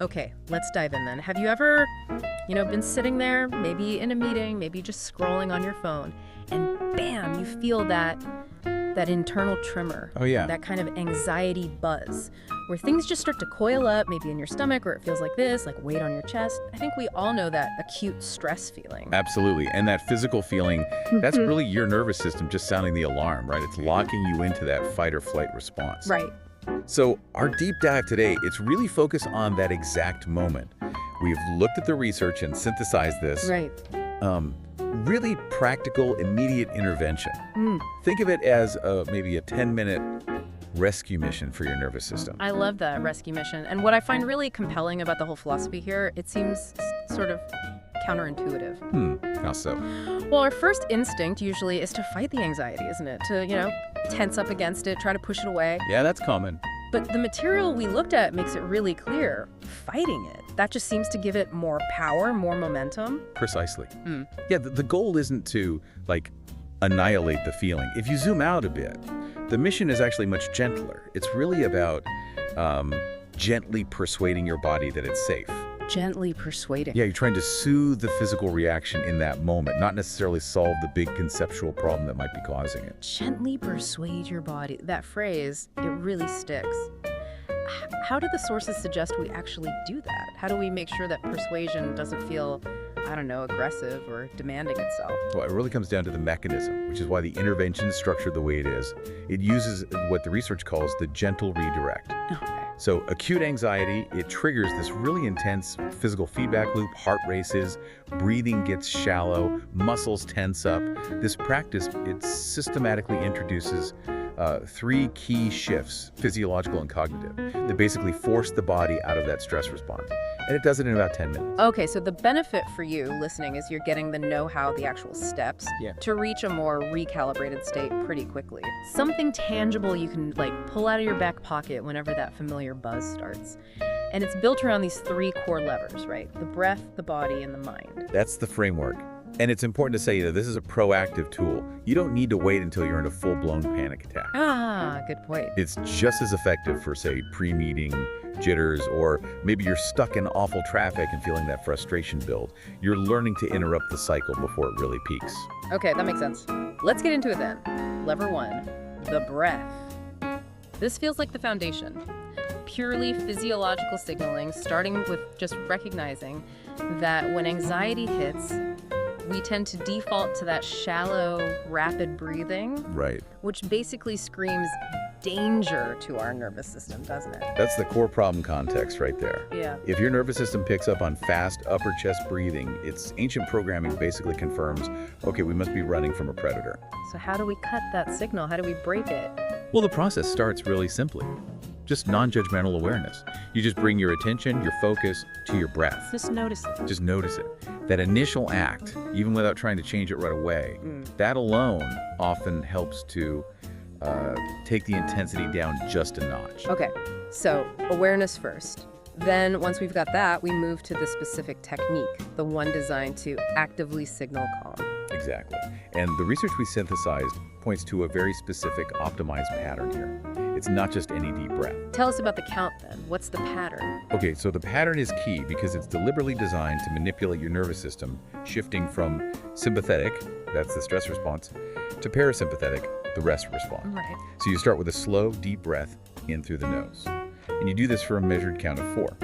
Okay, let's dive in then. Have you ever, been sitting there, maybe in a meeting, maybe just scrolling on your phone, and bam, you feel that internal tremor. Oh, yeah. That kind of anxiety buzz, where things just start to coil up, maybe in your stomach, or it feels like this, like weight on your chest. I think we all know that acute stress feeling. Absolutely. And that physical feeling, that's really your nervous system just sounding the alarm, right? It's locking you into that fight or flight response. Right. So our deep dive today, it's really focused on that exact moment. We've looked at the research and synthesized this. Right. Really practical, immediate intervention. Think of it as maybe a 10-minute rescue mission for your nervous system. I love that rescue mission. And what I find really compelling about the whole philosophy here, it seems sort of counterintuitive. How so? Well, our first instinct usually is to fight the anxiety, isn't it? To, tense up against it, try to push it away. Yeah, that's common. But the material we looked at makes it really clear. Fighting it, that just seems to give it more power, more momentum. Precisely. Yeah, the goal isn't to, annihilate the feeling. If you zoom out a bit, the mission is actually much gentler. It's really about gently persuading your body that it's safe. Gently persuading. Yeah, you're trying to soothe the physical reaction in that moment, not necessarily solve the big conceptual problem that might be causing it. Gently persuade your body. That phrase, it really sticks. How do the sources suggest we actually do that? How do we make sure that persuasion doesn't feel, aggressive or demanding itself? Well, it really comes down to the mechanism, which is why the intervention is structured the way it is. It uses what the research calls the gentle redirect. Okay. So acute anxiety, it triggers this really intense physical feedback loop, heart races, breathing gets shallow, muscles tense up. This practice, it systematically introduces three key shifts, physiological and cognitive, that basically force the body out of that stress response. And it does it in about 10 minutes. Okay, so the benefit for you listening is you're getting the know-how, the actual steps to reach a more recalibrated state pretty quickly. Something tangible you can pull out of your back pocket whenever that familiar buzz starts. And it's built around these three core levers, right? The breath, the body, and the mind. That's the framework. And it's important to say that this is a proactive tool. You don't need to wait until you're in a full-blown panic attack. Ah, good point. It's just as effective for, say, pre-meeting jitters, or maybe you're stuck in awful traffic and feeling that frustration build. You're learning to interrupt the cycle before it really peaks. Okay, that makes sense. Let's get into it then. Lever 1, the breath. This feels like the foundation. Purely physiological signaling, starting with just recognizing that when anxiety hits, we tend to default to that shallow, rapid breathing. Right. Which basically screams danger to our nervous system, doesn't it? That's the core problem context right there. Yeah. If your nervous system picks up on fast upper chest breathing, its ancient programming basically confirms, okay, we must be running from a predator. So how do we cut that signal? How do we break it? Well, the process starts really simply. Just non-judgmental awareness. You just bring your attention, your focus to your breath. Just notice it. Just notice it. That initial act, even without trying to change it right away, that alone often helps to take the intensity down just a notch. Okay, so awareness first. Then once we've got that, we move to the specific technique, the one designed to actively signal calm. Exactly. And the research we synthesized points to a very specific optimized pattern here. It's not just any deep breath. Tell us about the count then. What's the pattern? Okay, so the pattern is key because it's deliberately designed to manipulate your nervous system, shifting from sympathetic, that's the stress response, to parasympathetic, the rest response. Right. So you start with a slow, deep breath in through the nose. And you do this for a measured count of 4.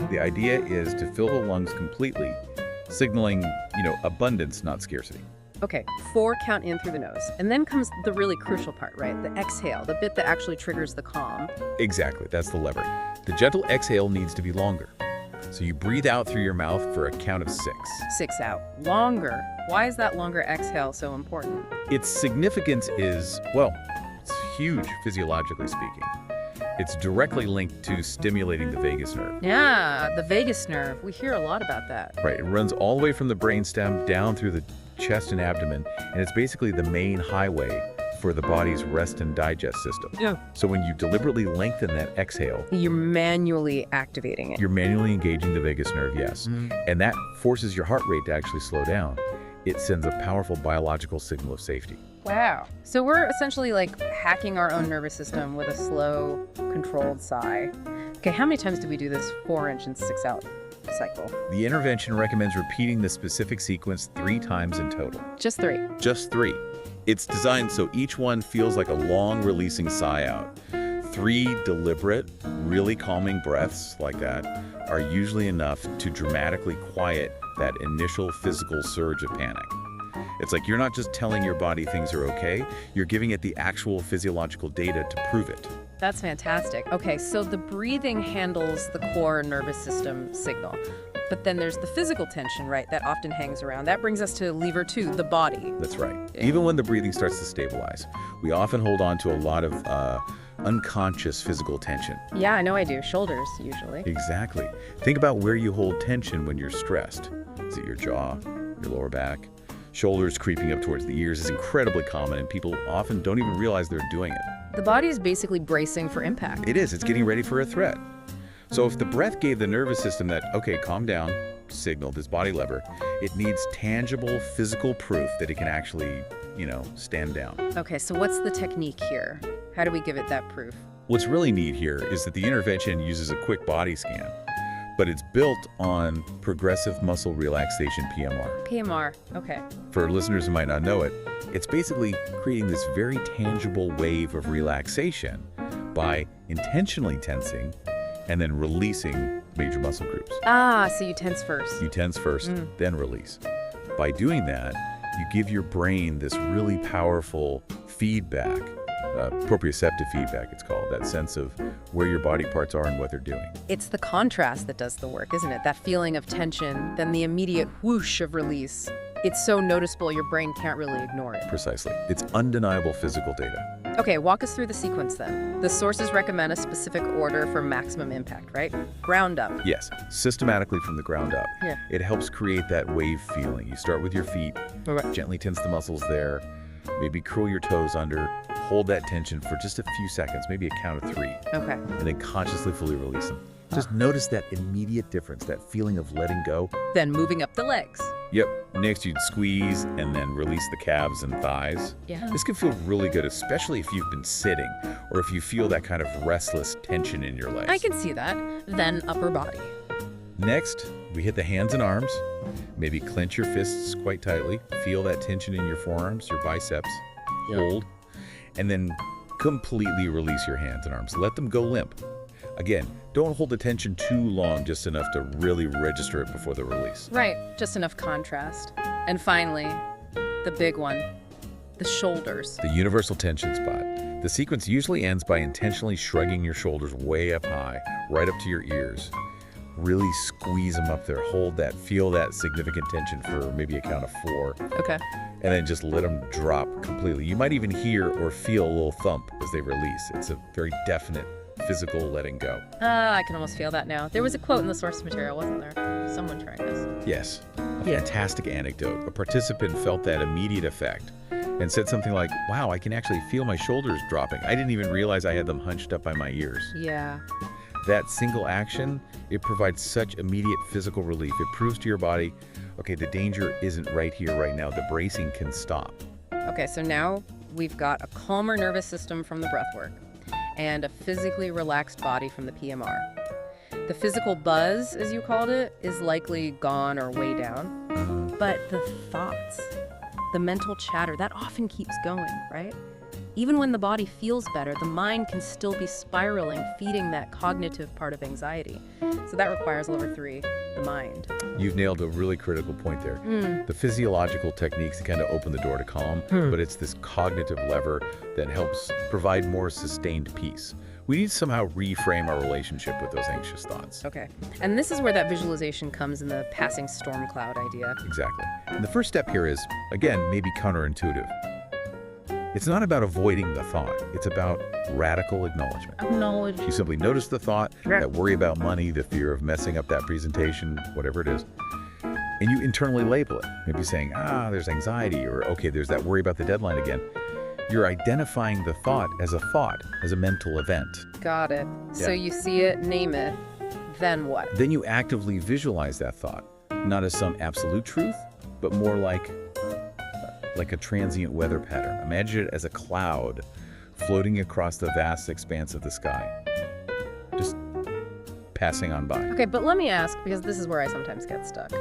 The idea is to fill the lungs completely, signaling, abundance, not scarcity. Okay, 4 count in through the nose. And then comes the really crucial part, right? The exhale, the bit that actually triggers the calm. Exactly, that's the lever. The gentle exhale needs to be longer. So you breathe out through your mouth for a count of 6. 6 out. Longer. Why is that longer exhale so important? Its significance is, it's huge physiologically speaking. It's directly linked to stimulating the vagus nerve. Yeah, the vagus nerve. We hear a lot about that. Right, it runs all the way from the brainstem down through the chest and abdomen, and it's basically the main highway for the body's rest and digest system. Yeah. So when you deliberately lengthen that exhale, you're manually activating it. You're manually engaging the vagus nerve, yes. And that forces your heart rate to actually slow down. It sends a powerful biological signal of safety. Wow. So we're essentially hacking our own nervous system with a slow, controlled sigh. Okay, how many times do we do this 4-inch and 6-out cycle? The intervention recommends repeating the specific sequence 3 times in total. Just 3. Just 3. It's designed so each one feels like a long releasing sigh out. 3 deliberate, really calming breaths like that are usually enough to dramatically quiet that initial physical surge of panic. It's like you're not just telling your body things are okay, you're giving it the actual physiological data to prove it. That's fantastic. Okay, so the breathing handles the core nervous system signal. But then there's the physical tension, right, that often hangs around. That brings us to lever 2, the body. That's right. Even when the breathing starts to stabilize, we often hold on to a lot of unconscious physical tension. Yeah, I know I do. Shoulders, usually. Exactly. Think about where you hold tension when you're stressed. Is it your jaw, your lower back? Shoulders creeping up towards the ears is incredibly common, and people often don't even realize they're doing it. The body is basically bracing for impact. It is. It's getting ready for a threat. So if the breath gave the nervous system that, okay, calm down, signal, this body lever, it needs tangible physical proof that it can actually, stand down. Okay, so what's the technique here? How do we give it that proof? What's really neat here is that the intervention uses a quick body scan, but it's built on progressive muscle relaxation, PMR. PMR, okay. For listeners who might not know it, it's basically creating this very tangible wave of relaxation by intentionally tensing and then releasing major muscle groups. So you tense first. You tense first, then release. By doing that, you give your brain this really powerful feedback, proprioceptive feedback it's called, that sense of where your body parts are and what they're doing. It's the contrast that does the work, isn't it? That feeling of tension, then the immediate whoosh of release. It's so noticeable your brain can't really ignore it. Precisely. It's undeniable physical data. Okay, walk us through the sequence then. The sources recommend a specific order for maximum impact, right? Ground up. Yes, systematically from the ground up. Yeah. It helps create that wave feeling. You start with your feet, gently tense the muscles there, maybe curl your toes under, hold that tension for just a few seconds, maybe a count of 3. Okay. And then consciously fully release them. Just notice that immediate difference, that feeling of letting go. Then moving up the legs. Yep. Next, you'd squeeze and then release the calves and thighs. Yeah. This can feel really good, especially if you've been sitting or if you feel that kind of restless tension in your legs. I can see that. Then upper body. Next, we hit the hands and arms. Maybe clench your fists quite tightly. Feel that tension in your forearms, your biceps. Hold. And then completely release your hands and arms. Let them go limp. Again, don't hold the tension too long, just enough to really register it before the release. Right, just enough contrast. And finally, the big one, the shoulders. The universal tension spot. The sequence usually ends by intentionally shrugging your shoulders way up high, right up to your ears. Really squeeze them up there. Hold that, feel that significant tension for maybe a count of 4. Okay. And then just let them drop completely. You might even hear or feel a little thump as they release. It's a very definite physical letting go. I can almost feel that now. There was a quote in the source material, wasn't there? Someone trying this. Yes. A fantastic anecdote. A participant felt that immediate effect and said something like, wow, I can actually feel my shoulders dropping. I didn't even realize I had them hunched up by my ears. Yeah. That single action, it provides such immediate physical relief. It proves to your body, okay, the danger isn't right here, right now. The bracing can stop. Okay, so now we've got a calmer nervous system from the breath work and a physically relaxed body from the PMR. The physical buzz, as you called it, is likely gone or way down. But the thoughts, the mental chatter, that often keeps going, right? Even when the body feels better, the mind can still be spiraling, feeding that cognitive part of anxiety. So that requires lever 3, the mind. You've nailed a really critical point there. The physiological techniques kind of open the door to calm, but it's this cognitive lever that helps provide more sustained peace. We need to somehow reframe our relationship with those anxious thoughts. Okay. And this is where that visualization comes in the passing storm cloud idea. Exactly. And the first step here is, again, maybe counterintuitive. It's not about avoiding the thought. It's about radical acknowledgement. Acknowledge. You simply notice the thought, that worry about money, the fear of messing up that presentation, whatever it is, and you internally label it. Maybe saying, there's anxiety, or okay, there's that worry about the deadline again. You're identifying the thought, as a mental event. Got it. Yeah. So you see it, name it, then what? Then you actively visualize that thought, not as some absolute truth, but more like a transient weather pattern. Imagine it as a cloud floating across the vast expanse of the sky. Just passing on by. Okay, but let me ask, because this is where I sometimes get stuck.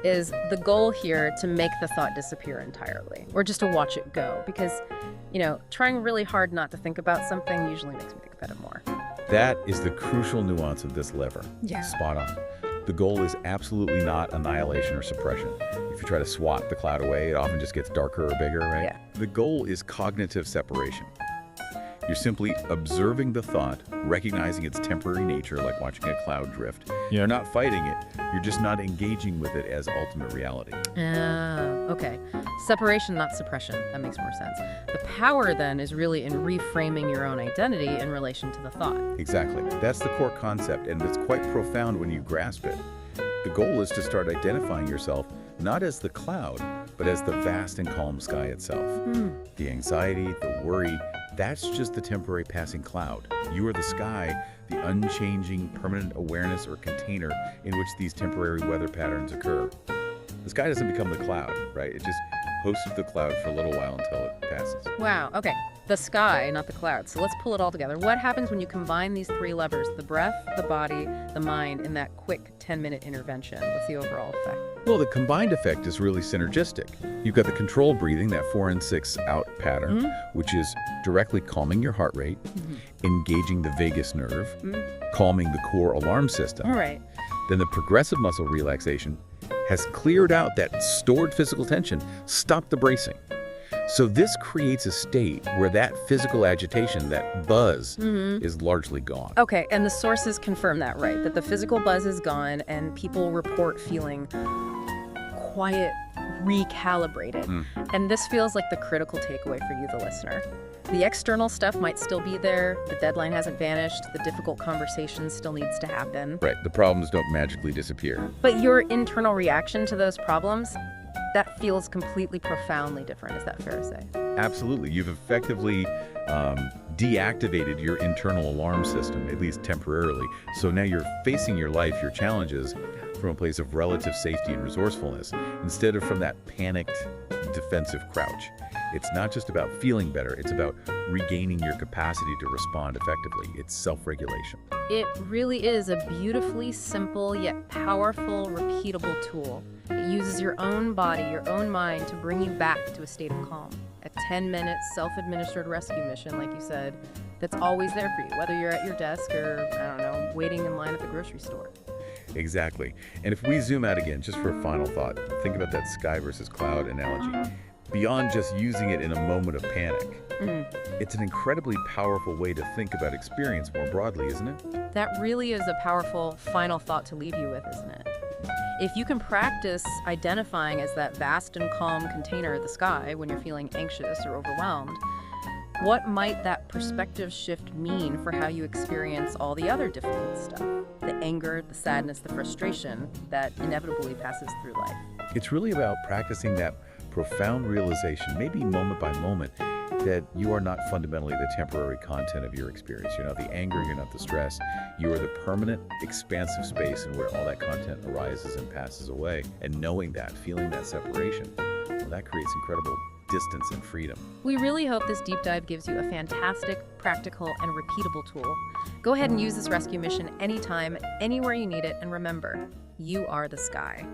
Is the goal here to make the thought disappear entirely, or just to watch it go? Because, trying really hard not to think about something usually makes me think about it more. That is the crucial nuance of this lever. Yeah. Spot on. The goal is absolutely not annihilation or suppression. If you try to swat the cloud away, it often just gets darker or bigger, right? Yeah. The goal is cognitive separation. You're simply observing the thought, recognizing its temporary nature, like watching a cloud drift. You're not fighting it. You're just not engaging with it as ultimate reality. Okay. Separation, not suppression. That makes more sense. The power, then, is really in reframing your own identity in relation to the thought. Exactly. That's the core concept, and it's quite profound when you grasp it. The goal is to start identifying yourself not as the cloud, but as the vast and calm sky itself. The anxiety, the worry, that's just the temporary passing cloud. You are the sky, the unchanging, permanent awareness or container in which these temporary weather patterns occur. The sky doesn't become the cloud, right? It just hosts the cloud for a little while until it passes. Wow, okay. The sky, not the clouds. So let's pull it all together. What happens when you combine these three levers, the breath, the body, the mind, in that quick 10-minute intervention? What's the overall effect? Well, the combined effect is really synergistic. You've got the controlled breathing, that 4 in 6 out pattern, which is directly calming your heart rate, engaging the vagus nerve, calming the core alarm system. All right. Then the progressive muscle relaxation has cleared out that stored physical tension, stopped the bracing. So this creates a state where that physical agitation, that buzz, is largely gone. Okay, and the sources confirm that, right? That the physical buzz is gone and people report feeling quiet, recalibrated. And this feels like the critical takeaway for you, the listener. The external stuff might still be there, the deadline hasn't vanished, the difficult conversation still needs to happen. Right, the problems don't magically disappear. But your internal reaction to those problems, that feels completely profoundly different. Is that fair to say? Absolutely. You've effectively deactivated your internal alarm system, at least temporarily. So now you're facing your life, your challenges, from a place of relative safety and resourcefulness, instead of from that panicked, defensive crouch. It's not just about feeling better, it's about regaining your capacity to respond effectively. It's self-regulation. It really is a beautifully simple yet powerful, repeatable tool. It uses your own body, your own mind to bring you back to a state of calm. A 10-minute self-administered rescue mission, like you said, that's always there for you, whether you're at your desk or, waiting in line at the grocery store. Exactly. And if we zoom out again, just for a final thought, think about that sky versus cloud analogy. Beyond just using it in a moment of panic, it's an incredibly powerful way to think about experience more broadly, isn't it? That really is a powerful final thought to leave you with, isn't it? If you can practice identifying as that vast and calm container, the sky, when you're feeling anxious or overwhelmed, what might that perspective shift mean for how you experience all the other difficult stuff? The anger, the sadness, the frustration that inevitably passes through life. It's really about practicing that profound realization, maybe moment by moment, that you are not fundamentally the temporary content of your experience. You're not the anger, you're not the stress. You are the permanent, expansive space in where all that content arises and passes away. And knowing that, feeling that separation, well, that creates incredible distance and freedom. We really hope this deep dive gives you a fantastic, practical, and repeatable tool. Go ahead and use this rescue mission anytime, anywhere you need it, and remember, you are the sky.